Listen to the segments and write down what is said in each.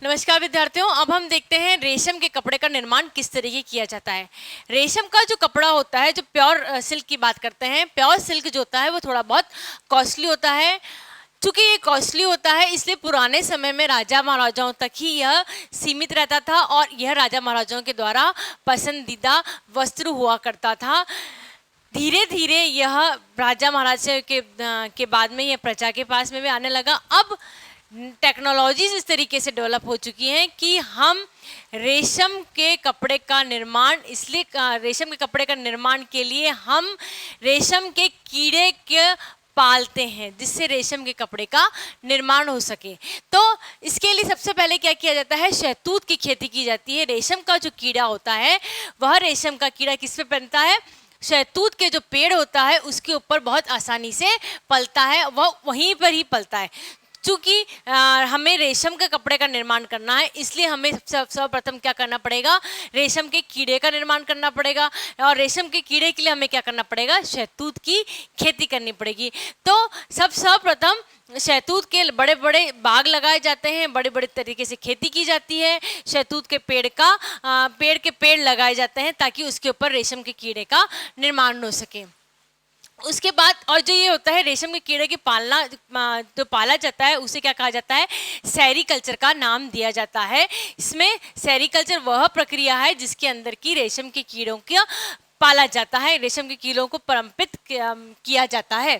नमस्कार विद्यार्थियों, अब हम देखते हैं रेशम के कपड़े का निर्माण किस तरीके किया जाता है। रेशम का जो कपड़ा होता है, जो प्योर सिल्क की बात करते हैं, प्योर सिल्क जो होता है वो थोड़ा बहुत कॉस्टली होता है। चूंकि ये कॉस्टली होता है इसलिए पुराने समय में राजा महाराजाओं तक ही यह सीमित रहता था और यह राजा महाराजाओं के द्वारा पसंदीदा वस्त्र हुआ करता था। धीरे धीरे यह राजा महाराज के बाद में यह प्रजा के पास में भी आने लगा। अब टेक्नोलॉजीज इस तरीके से डेवलप हो चुकी हैं कि हम रेशम के कपड़े का निर्माण रेशम के कपड़े का निर्माण के लिए हम रेशम के कीड़े के पालते हैं, जिससे रेशम के कपड़े का निर्माण हो सके। तो इसके लिए सबसे पहले क्या किया जाता है, शहतूत की खेती की जाती है। रेशम का जो कीड़ा होता है वह रेशम का कीड़ा किस पे बनता है, शहतूत के जो पेड़ होता है उसके ऊपर बहुत आसानी से पलता है, वह वहीं पर ही पलता है। चूंकि हमें रेशम के कपड़े का निर्माण करना है इसलिए हमें सर्वप्रथम क्या करना पड़ेगा, रेशम के कीड़े का निर्माण करना पड़ेगा। और रेशम के कीड़े के लिए हमें क्या करना पड़ेगा, शहतूत की खेती करनी पड़ेगी। तो सर्वप्रथम शहतूत के बड़े बड़े बाग लगाए जाते हैं, बड़े बड़े तरीके से खेती की जाती है। शहतूत के पेड़ के पेड़ लगाए जाते हैं ताकि उसके ऊपर रेशम के कीड़े का निर्माण हो सके। उसके बाद और जो ये होता है रेशम के कीड़े की पालना जो पाला जाता है उसे क्या कहा जाता है, सेरीकल्चर का नाम दिया जाता है। इसमें सेरीकल्चर वह प्रक्रिया है जिसके अंदर की रेशम के कीड़ों को पाला जाता है, रेशम के कीड़ों को परंपित किया जाता है,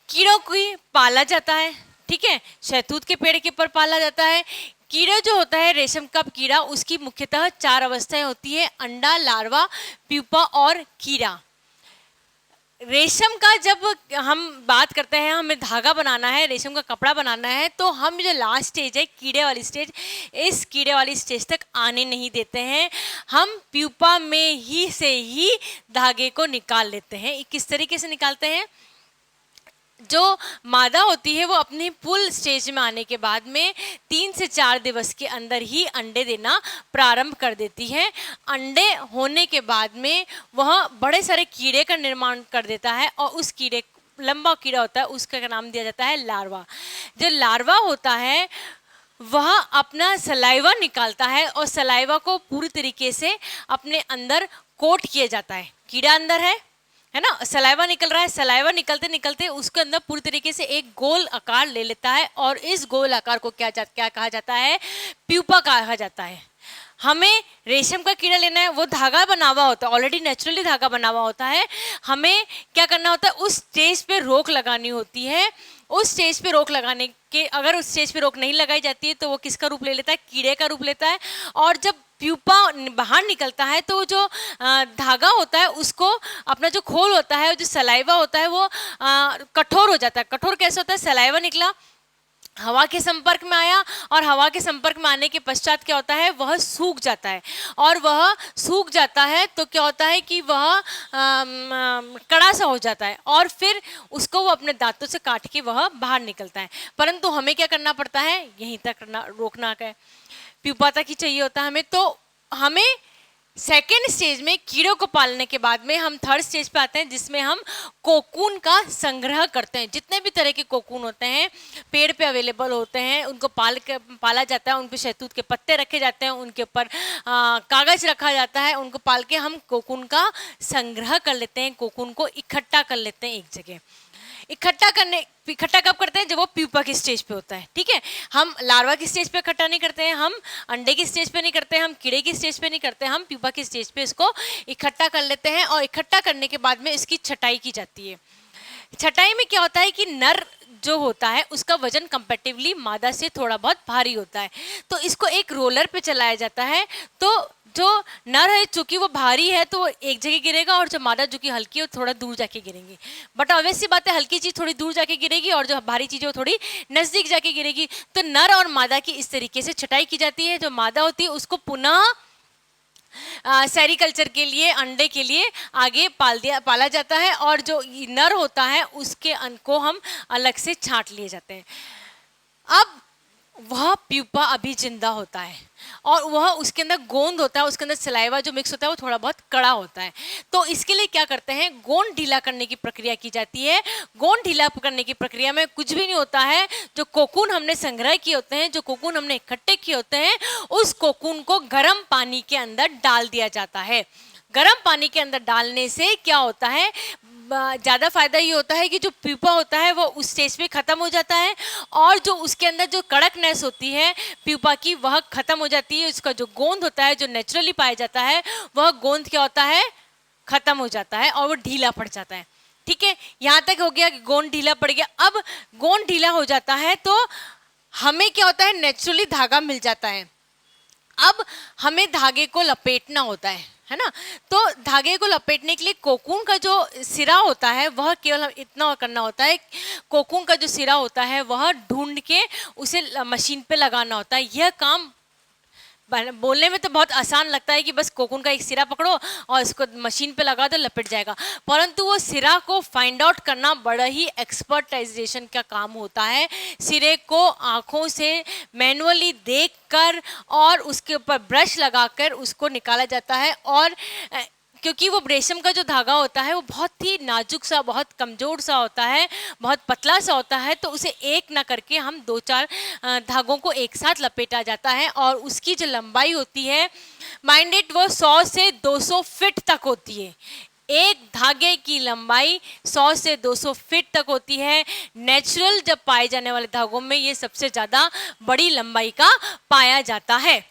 कीड़ों को पाला जाता है। ठीक है, शहतूत के पेड़ के ऊपर पाला जाता है। कीड़ा जो होता है रेशम का कीड़ा, उसकी मुख्यतः 4 अवस्थाएं होती है, अंडा, लार्वा, प्यूपा और कीड़ा। रेशम का जब हम बात करते हैं, हमें धागा बनाना है, रेशम का कपड़ा बनाना है, तो हम जो लास्ट स्टेज है कीड़े वाली स्टेज, इस कीड़े वाली स्टेज तक आने नहीं देते हैं। हम प्यूपा में ही धागे को निकाल लेते हैं। किस तरीके से निकालते हैं, जो मादा होती है वो अपनी फुल स्टेज में आने के बाद में 3 से 4 दिवस के अंदर ही अंडे देना प्रारंभ कर देती है। अंडे होने के बाद में वह बड़े सारे कीड़े का निर्माण कर देता है और उस कीड़े, लंबा कीड़ा होता है, उसका नाम दिया जाता है लार्वा। जो लार्वा होता है वह अपना सलाइवा निकालता है और सलाइवा को पूरी तरीके से अपने अंदर कोट किया जाता है। कीड़ा अंदर है ना, सलाइवा निकल रहा है, सलाइवा निकलते निकलते उसके अंदर पूरी तरीके से एक गोल आकार ले लेता है और इस गोल आकार को क्या कहा जाता है, प्यूपा कहा जाता है। हमें रेशम का कीड़ा लेना है, वो धागा बना हुआ होता है, ऑलरेडी नेचुरली धागा बना हुआ होता है। हमें क्या करना होता है, उस स्टेज पे रोक लगानी होती है। उस स्टेज पे रोक लगाने के, अगर उस स्टेज पे रोक नहीं लगाई जाती है तो वो किसका रूप ले लेता है, कीड़े का रूप लेता है। और जब प्यूपा बाहर निकलता है तो जो धागा होता है उसको, अपना जो खोल होता है, जो सलाइवा होता है वो कठोर हो जाता है। कठोर कैसे होता है, सलाइवा निकला, हवा के संपर्क में आया और हवा के संपर्क में आने के पश्चात क्या होता है, वह सूख जाता है। और वह सूख जाता है तो क्या होता है कि वह कड़ा सा हो जाता है और फिर उसको वो अपने दांतों से काट के वह बाहर निकलता है। परंतु हमें क्या करना पड़ता है, यहीं तक रोकना है, प्यूपा तक ही चाहिए होता है हमें। तो हमें सेकेंड स्टेज में कीड़ों को पालने के बाद में हम थर्ड स्टेज पे आते हैं जिसमें हम कोकून का संग्रह करते हैं। जितने भी तरह के कोकून होते हैं पेड़ पे अवेलेबल होते हैं उनको पाला जाता है, उन पे शहतूत के पत्ते रखे जाते हैं, उनके ऊपर कागज रखा जाता है, उनको पाल के हम कोकून का संग्रह कर लेते हैं, कोकून को इकट्ठा कर लेते हैं एक जगह। इकट्ठा कब करते हैं, जब वो प्यूपा की स्टेज पे होता है। ठीक है, हम लार्वा की स्टेज पे इकट्ठा नहीं करते हैं, हम अंडे की स्टेज पे नहीं करते हैं, हम कीड़े की स्टेज पे नहीं करते हैं, हम प्यूपा की स्टेज पे इसको इकट्ठा कर लेते हैं। और इकट्ठा करने के बाद में इसकी छटाई की जाती है। छटाई में क्या होता है कि नर जो होता है उसका वजन कंपैरेटिवली मादा से थोड़ा बहुत भारी होता है, तो इसको एक रोलर पे चलाया जाता है। तो जो नर है चूंकि वो भारी है तो वो एक जगह गिरेगा और जो मादा जो कि हल्की है वो थोड़ा दूर जाके गिरेंगी। बट ऑब्वियस सी बात है, हल्की चीज थोड़ी दूर जाके गिरेगी और जो भारी चीज है वो थोड़ी नजदीक जाके गिरेगी। तो नर और मादा की इस तरीके से छटाई की जाती है। जो मादा होती है उसको पुनः सेरीकल्चर के लिए, अंडे के लिए आगे पाला जाता है और जो नर होता है उसके अंग को हम अलग से छांट लिए जाते हैं। अब वह प्यूपा अभी जिंदा होता है और वह उसके अंदर गोंद होता है, उसके अंदर सलाइवा जो मिक्स होता है वो थोड़ा बहुत कड़ा होता है। तो इसके लिए क्या करते हैं, गोंद ढीला करने की प्रक्रिया की जाती है। गोंद ढीला करने की प्रक्रिया में कुछ भी नहीं होता है, जो कोकून हमने संग्रह किए होते हैं, जो कोकून हमने इकट्ठे किए होते हैं, उस कोकून को गर्म पानी के अंदर डाल दिया जाता है। गर्म पानी के अंदर डालने से क्या होता है, ज़्यादा फायदा ये होता है कि जो प्यूपा होता है वो उस स्टेज पे ख़त्म हो जाता है और जो उसके अंदर जो कड़कनेस होती है प्यूपा की वह ख़त्म हो जाती है। उसका जो गोंद होता है जो नेचुरली पाया जाता है वह गोंद क्या होता है, ख़त्म हो जाता है और वो ढीला पड़ जाता है। ठीक है, यहाँ तक हो गया कि गोंद ढीला पड़ गया। अब गोंद ढीला हो जाता है तो हमें क्या होता है, नेचुरली धागा मिल जाता है। अब हमें धागे को लपेटना होता है ना। तो धागे को लपेटने के लिए कोकून का जो सिरा होता है वह केवल इतना करना होता है, कोकून का जो सिरा होता है वह ढूंढ के उसे मशीन पे लगाना होता है। यह काम बोलने में तो बहुत आसान लगता है कि बस कोकून का एक सिरा पकड़ो और इसको मशीन पे लगा दो, लपेट जाएगा, परंतु वो सिरा को फाइंड आउट करना बड़ा ही एक्सपर्टाइजेशन का काम होता है। सिरे को आंखों से मैनुअली देखकर और उसके ऊपर ब्रश लगाकर उसको निकाला जाता है। और क्योंकि वो रेशम का जो धागा होता है वो बहुत ही नाजुक सा, बहुत कमज़ोर सा होता है, बहुत पतला सा होता है, तो उसे एक ना करके हम 2-4 धागों को एक साथ लपेटा जाता है। और उसकी जो लंबाई होती है माइंड इट, वो 100 से 200 फीट तक होती है। एक धागे की लंबाई 100 से 200 फीट तक होती है। नेचुरल जब पाए जाने वाले धागों में ये सबसे ज़्यादा बड़ी लंबाई का पाया जाता है।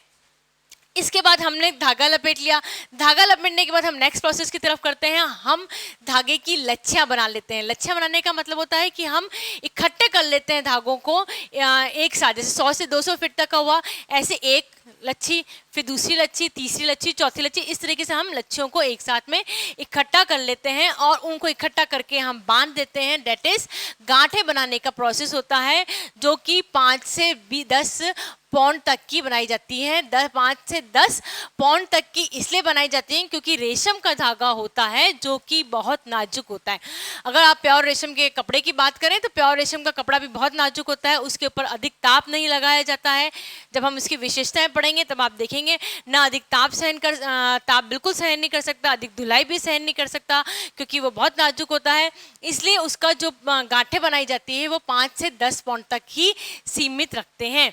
इसके बाद हमने धागा लपेट लिया। धागा लपेटने के बाद हम नेक्स्ट प्रोसेस की तरफ करते हैं, हम धागे की लच्छियाँ बना लेते हैं। लच्छियाँ बनाने का मतलब होता है कि हम इकट्ठे कर लेते हैं धागों को एक साथ, जैसे 100 से 200 फीट तक का हुआ, ऐसे एक लच्छी, फिर दूसरी लच्छी, तीसरी लच्छी, चौथी लच्छी, इस तरीके से हम लच्छियों को एक साथ में इकट्ठा कर लेते हैं और उनको इकट्ठा करके हम बांध देते हैं। डेट इज गांठें बनाने का प्रोसेस होता है जो कि 5 से 10 पौंड तक की बनाई जाती है। 5 से 10 पौंड तक की इसलिए बनाई जाती है क्योंकि रेशम का धागा होता है जो कि बहुत नाजुक होता है। अगर आप प्योर रेशम के कपड़े की बात करें तो प्योर रेशम का कपड़ा भी बहुत नाजुक होता है, उसके ऊपर अधिक ताप नहीं लगाया जाता है। जब हम इसकी विशेषताएं पढ़ेंगे तब आप देखेंगे ना, अधिक ताप बिल्कुल सहन नहीं कर सकता, अधिक धुलाई भी सहन नहीं कर सकता क्योंकि वो बहुत नाजुक होता है। इसलिए उसका जो गांठें बनाई जाती है वो 5 से 10 पौंड तक ही सीमित रखते हैं।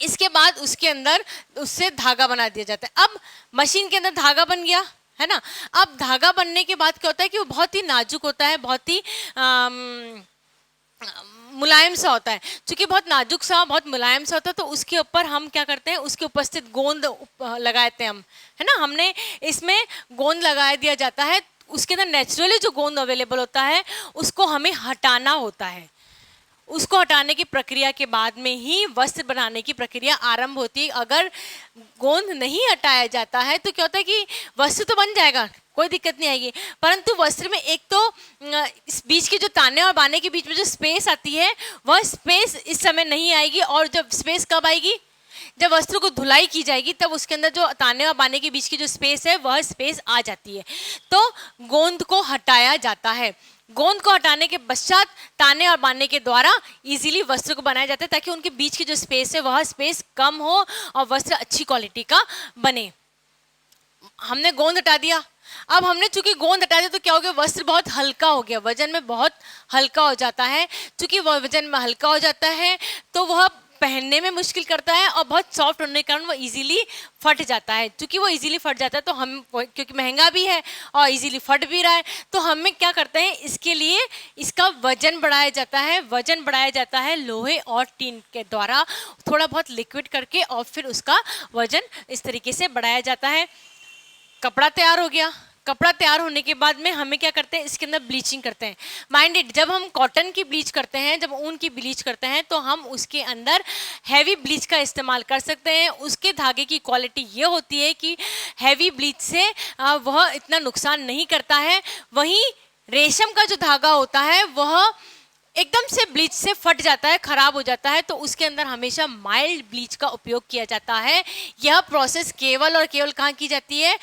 इसके बाद उसके अंदर उससे धागा बना दिया जाता है। अब मशीन के अंदर धागा बन गया है ना। अब धागा बनने के बाद क्या होता है कि वो बहुत ही नाजुक होता है, बहुत ही मुलायम सा होता है। चूंकि बहुत नाजुक सा, बहुत मुलायम सा होता है तो उसके ऊपर हम क्या करते हैं, उसके उपस्थित गोंद लगाते हैं हम, है ना। हमने इसमें गोंद लगा दिया जाता है। उसके अंदर नेचुरली जो गोंद अवेलेबल होता है उसको हमें हटाना होता है। उसको हटाने की प्रक्रिया के बाद में ही वस्त्र बनाने की प्रक्रिया आरंभ होती है। अगर गोंद नहीं हटाया जाता है तो क्या होता है कि वस्त्र तो बन जाएगा, कोई दिक्कत नहीं आएगी, परंतु वस्त्र में एक तो इस बीच के जो ताने और बाने के बीच में जो स्पेस आती है वह स्पेस इस समय नहीं आएगी। और जब स्पेस कब आएगी, जब वस्त्र को धुलाई की जाएगी तब उसके अंदर जो ताने और बाने के बीच की जो स्पेस है वह स्पेस आ जाती है। तो गोंद को हटाया जाता है। गोंद को हटाने के पश्चात ताने और बाने के द्वारा इजीली वस्त्र को बनाया जाता है ताकि उनके बीच की जो स्पेस है वह स्पेस कम हो और वस्त्र अच्छी क्वालिटी का बने। हमने गोंद हटा दिया। अब हमने चूंकि गोंद हटा दिया तो क्या हो गया, वस्त्र बहुत हल्का हो गया, वजन में बहुत हल्का हो जाता है। चूंकि वह वजन में हल्का हो जाता है तो वह पहनने में मुश्किल करता है और बहुत सॉफ्ट होने के कारण वो इजीली फट जाता है। क्योंकि वो इजीली फट जाता है तो हम, क्योंकि महंगा भी है और इजीली फट भी रहा है, तो हमें क्या करते हैं, इसके लिए इसका वजन बढ़ाया जाता है। वजन बढ़ाया जाता है लोहे और टीन के द्वारा, थोड़ा बहुत लिक्विड करके और फिर उसका वजन इस तरीके से बढ़ाया जाता है। कपड़ा तैयार हो गया। कपड़ा तैयार होने के बाद में हमें क्या करते हैं, इसके अंदर ब्लीचिंग करते हैं। माइंड इट, जब हम कॉटन की ब्लीच करते हैं, जब ऊन की ब्लीच करते हैं तो हम उसके अंदर हैवी ब्लीच का इस्तेमाल कर सकते हैं। उसके धागे की क्वालिटी ये होती है कि हैवी ब्लीच से वह इतना नुकसान नहीं करता है। वहीं रेशम का जो धागा होता है वह एकदम से ब्लीच से फट जाता है, खराब हो जाता है, तो उसके अंदर हमेशा माइल्ड ब्लीच का उपयोग किया जाता है। यह प्रोसेस केवल और केवल कहाँ की जाती है?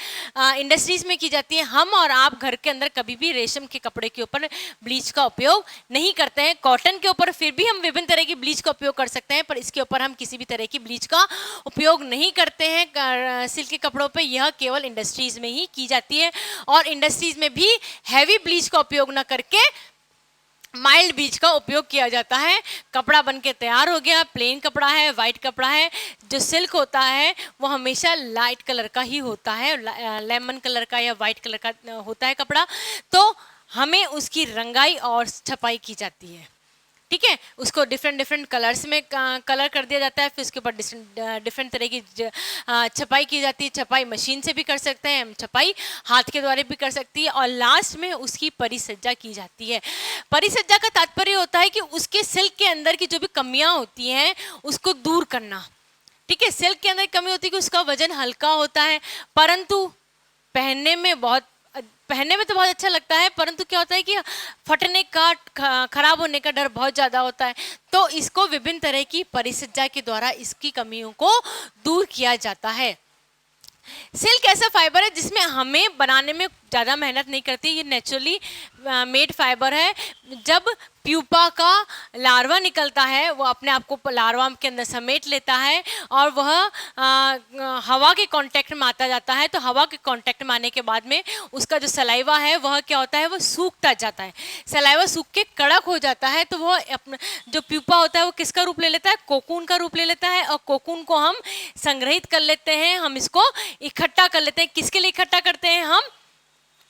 इंडस्ट्रीज में की जाती है। हम और आप घर के अंदर कभी भी रेशम के कपड़े के ऊपर ब्लीच का उपयोग नहीं करते हैं। कॉटन के ऊपर फिर भी हम विभिन्न तरह की ब्लीच का उपयोग कर सकते हैं, पर इसके ऊपर हम किसी भी तरह की ब्लीच का उपयोग नहीं करते हैं। सिल्क के कपड़ों पर यह केवल इंडस्ट्रीज में ही की जाती है, और इंडस्ट्रीज में भी हैवी ब्लीच का उपयोग न करके माइल्ड ब्लीच का उपयोग किया जाता है। कपड़ा बनके तैयार हो गया, प्लेन कपड़ा है, वाइट कपड़ा है। जो सिल्क होता है वो हमेशा लाइट कलर का ही होता है, लेमन कलर का या वाइट कलर का होता है कपड़ा, तो हमें उसकी रंगाई और छपाई की जाती है। ठीक है, उसको डिफरेंट डिफरेंट कलर्स में कलर कर दिया जाता है, फिर उसके ऊपर डिफरेंट तरह की छपाई की जाती है। छपाई मशीन से भी कर सकते हैं, छपाई हाथ के द्वारा भी कर सकती है, और लास्ट में उसकी परिसज्जा की जाती है। परिसज्जा का तात्पर्य होता है कि उसके सिल्क के अंदर की जो भी कमियां होती हैं उसको दूर करना। ठीक है, सिल्क के अंदर कमी होती है कि उसका वजन हल्का होता है, परंतु पहनने में तो बहुत अच्छा लगता है, परंतु क्या होता है कि फटने का, खराब होने का डर बहुत ज़्यादा होता है। तो इसको विभिन्न तरह की परिसज्जा के द्वारा इसकी कमियों को दूर किया जाता है। सिल्क ऐसा फाइबर है जिसमें हमें बनाने में ज़्यादा मेहनत नहीं करती, ये नेचुरली मेड फाइबर है। जब प्यूपा का लार्वा निकलता है वो अपने आप को लार्वा के अंदर समेट लेता है, और वह हवा के कांटेक्ट में आता जाता है। तो हवा के कांटेक्ट में आने के बाद में उसका जो सलाइवा है वह क्या होता है, वो सूखता जाता है। सलाइवा सूख के कड़क हो जाता है, तो वह अपना जो प्यूपा होता है वो किसका रूप ले लेता है? कोकून का रूप ले लेता है, और कोकून को हम संग्रहित कर लेते हैं, हम इसको इकट्ठा कर लेते हैं। किसके लिए इकट्ठा करते हैं? हम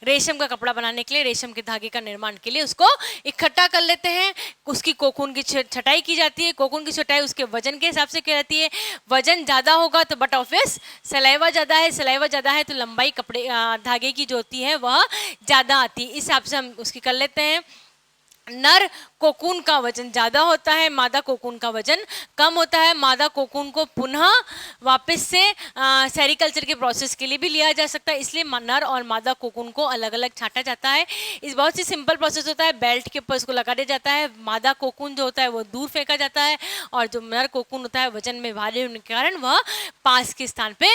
रेशम का कपड़ा बनाने के लिए, रेशम के धागे का निर्माण के लिए उसको इकट्ठा कर लेते हैं। उसकी कोकून की छटाई की जाती है। कोकून की छटाई उसके वजन के हिसाब से की जाती है। वजन ज़्यादा होगा तो बट ऑफिस सलाइवा ज़्यादा है, सलाइवा ज़्यादा है तो लंबाई कपड़े धागे की जो होती है वह ज़्यादा आती है। इस हिसाब से हम उसकी कर लेते हैं। नर कोकून का वजन ज़्यादा होता है, मादा कोकून का वजन कम होता है। मादा कोकून को पुनः वापस से सेरिकल्चर के प्रोसेस के लिए भी लिया जा सकता है, इसलिए नर और मादा कोकून को अलग अलग छांटा जाता है। इस बहुत ही सिंपल प्रोसेस होता है। बेल्ट के ऊपर इसको लगा दिया जाता है, मादा कोकून जो होता है वो दूर फेंका जाता है, और जो नर कोकून होता है वजन में भारी होने के कारण वह पास के स्थान पे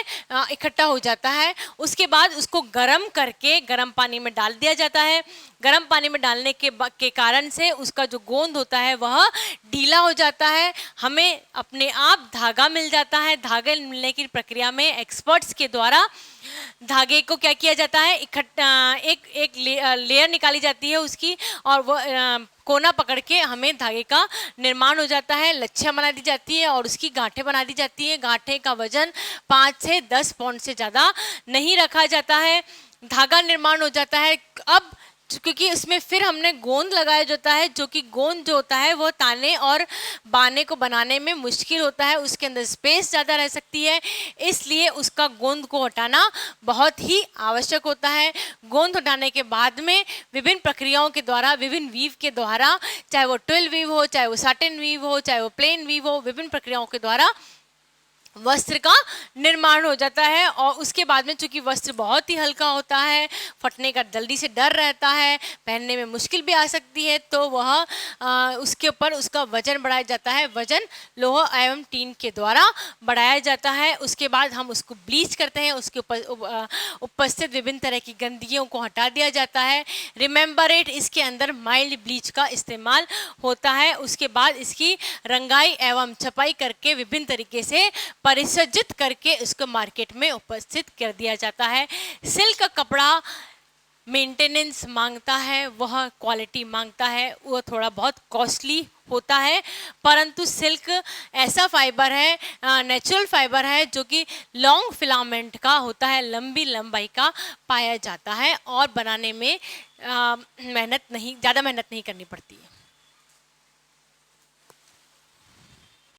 इकट्ठा हो जाता है। उसके बाद उसको गर्म करके गर्म पानी में डाल दिया जाता है। गर्म पानी में डालने के कारण से उसका जो गोंद होता है वह ढीला हो जाता है, हमें अपने आप धागा मिल जाता है। धागे मिलने की प्रक्रिया में एक्सपर्ट्स के द्वारा धागे को क्या किया जाता है, इकट्ठा एक लेयर निकाली जाती है उसकी, और वो कोना पकड़ के हमें धागे का निर्माण हो जाता है। लच्छियाँ बना दी जाती है और उसकी गांठें बना दी जाती है। गांठे का वजन 5 से 10 पाउंड से ज़्यादा नहीं रखा जाता है। धागा निर्माण हो जाता है। अब क्योंकि उसमें फिर हमने गोंद लगाया जाता है, जो कि गोंद जो होता है वो ताने और बाने को बनाने में मुश्किल होता है, उसके अंदर स्पेस ज़्यादा रह सकती है, इसलिए उसका गोंद को हटाना बहुत ही आवश्यक होता है। गोंद हटाने के बाद में विभिन्न प्रक्रियाओं के द्वारा, विभिन्न वीव के द्वारा, चाहे वो ट्विल वीव हो, चाहे वो साटिन वीव हो, चाहे वो प्लेन वीव हो, विभिन्न प्रक्रियाओं के द्वारा वस्त्र का निर्माण हो जाता है। और उसके बाद में चूंकि वस्त्र बहुत ही हल्का होता है, फटने का जल्दी से डर रहता है, पहनने में मुश्किल भी आ सकती है, तो वह उसके ऊपर उसका वजन बढ़ाया जाता है। वजन लोहा एवं टीन के द्वारा बढ़ाया जाता है। उसके बाद हम उसको ब्लीच करते हैं, उसके ऊपर उपस्थित विभिन्न तरह की गंदगियों को हटा दिया जाता है। रिमेंबर इट, इसके अंदर माइल्ड ब्लीच का इस्तेमाल होता है। उसके बाद इसकी रंगाई एवं छपाई करके विभिन्न तरीके से परिसज्जित करके उसको मार्केट में उपस्थित कर दिया जाता है। सिल्क का कपड़ा मेंटेनेंस मांगता है, वह क्वालिटी मांगता है, वो थोड़ा बहुत कॉस्टली होता है, परंतु सिल्क ऐसा फाइबर है, नेचुरल फाइबर है, जो कि लॉन्ग फिलामेंट का होता है, लंबी लंबाई का पाया जाता है, और बनाने में ज़्यादा मेहनत नहीं करनी पड़ती है।